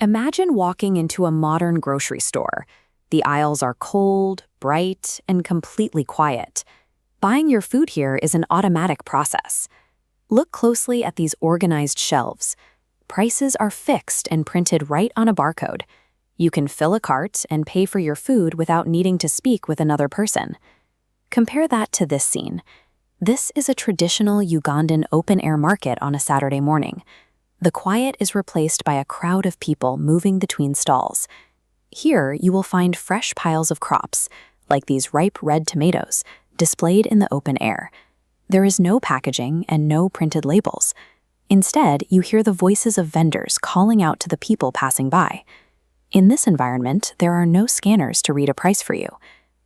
Imagine walking into a modern grocery store. The aisles are cold, bright, and completely quiet. Buying your food here is an automatic process. Look closely at these organized shelves. Prices are fixed and printed right on a barcode. You can fill a cart and pay for your food without needing to speak with another person. Compare that to this scene. This is a traditional Ugandan open-air market on a Saturday morning. The quiet is replaced by a crowd of people moving between stalls. Here, you will find fresh piles of crops, like these ripe red tomatoes, displayed in the open air. There is no packaging and no printed labels. Instead, you hear the voices of vendors calling out to the people passing by. In this environment, there are no scanners to read a price for you.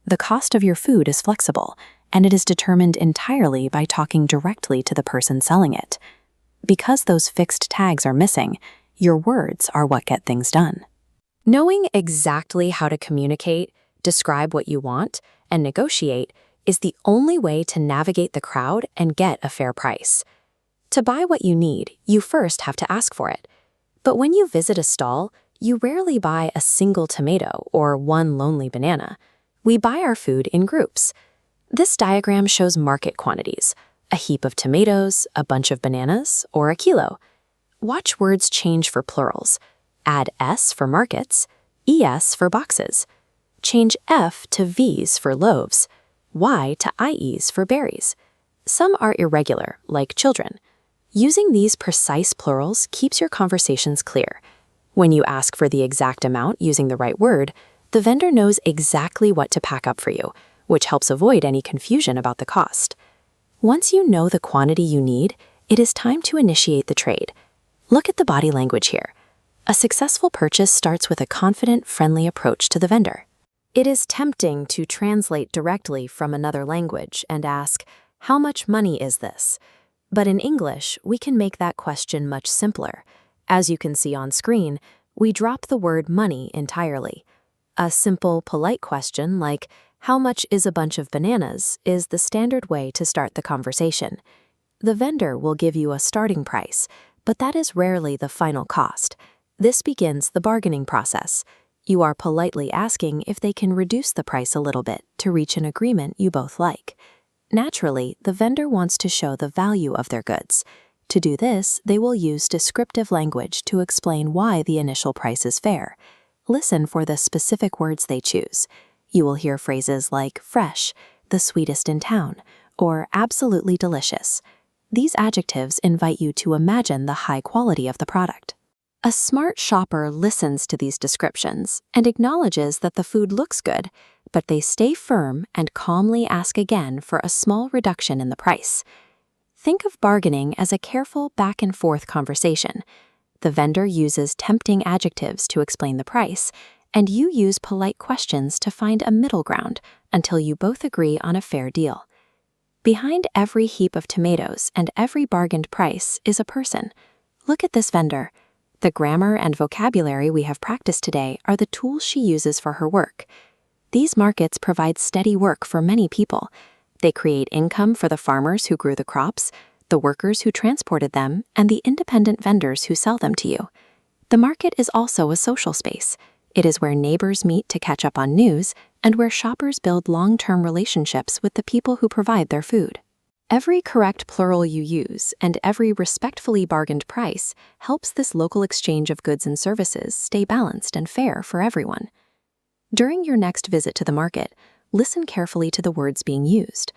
The cost of your food is flexible, and it is determined entirely by talking directly to the person selling it. Because those fixed tags are missing, your words are what get things done. Knowing exactly how to communicate, describe what you want, and negotiate is the only way to navigate the crowd and get a fair price. To buy what you need, you first have to ask for it. But when you visit a stall, you rarely buy a single tomato or one lonely banana. We buy our food in groups. This diagram shows market quantities: a heap of tomatoes, a bunch of bananas, or a kilo. Watch words change for plurals. Add S for markets, ES for boxes. Change F to Vs for loaves, Y to IEs for berries. Some are irregular, like children. Using these precise plurals keeps your conversations clear. When you ask for the exact amount using the right word, the vendor knows exactly what to pack up for you, which helps avoid any confusion about the cost. Once you know the quantity you need, it is time to initiate the trade. Look at the body language here. A successful purchase starts with a confident, friendly approach to the vendor. It is tempting to translate directly from another language and ask, "How much money is this?" But in English, we can make that question much simpler. As you can see on screen, we drop the word money entirely. A simple, polite question like, "How much is a bunch of bananas?" is the standard way to start the conversation. The vendor will give you a starting price, but that is rarely the final cost. This begins the bargaining process. You are politely asking if they can reduce the price a little bit to reach an agreement you both like. Naturally, the vendor wants to show the value of their goods. To do this, they will use descriptive language to explain why the initial price is fair. Listen for the specific words they choose. You will hear phrases like fresh, the sweetest in town, or absolutely delicious. These adjectives invite you to imagine the high quality of the product. A smart shopper listens to these descriptions and acknowledges that the food looks good, but they stay firm and calmly ask again for a small reduction in the price. Think of bargaining as a careful back-and-forth conversation. The vendor uses tempting adjectives to explain the price, and you use polite questions to find a middle ground until you both agree on a fair deal. Behind every heap of tomatoes and every bargained price is a person. Look at this vendor. The grammar and vocabulary we have practiced today are the tools she uses for her work. These markets provide steady work for many people. They create income for the farmers who grew the crops, the workers who transported them, and the independent vendors who sell them to you. The market is also a social space. It is where neighbors meet to catch up on news and where shoppers build long-term relationships with the people who provide their food. Every correct plural you use and every respectfully bargained price helps this local exchange of goods and services stay balanced and fair for everyone. During your next visit to the market, listen carefully to the words being used.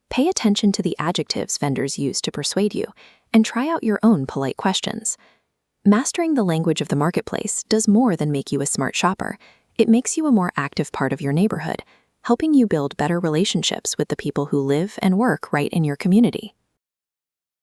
Pay attention to the adjectives vendors use to persuade you, and try out your own polite questions. Mastering the language of the marketplace does more than make you a smart shopper. It makes you a more active part of your neighborhood, helping you build better relationships with the people who live and work right in your community.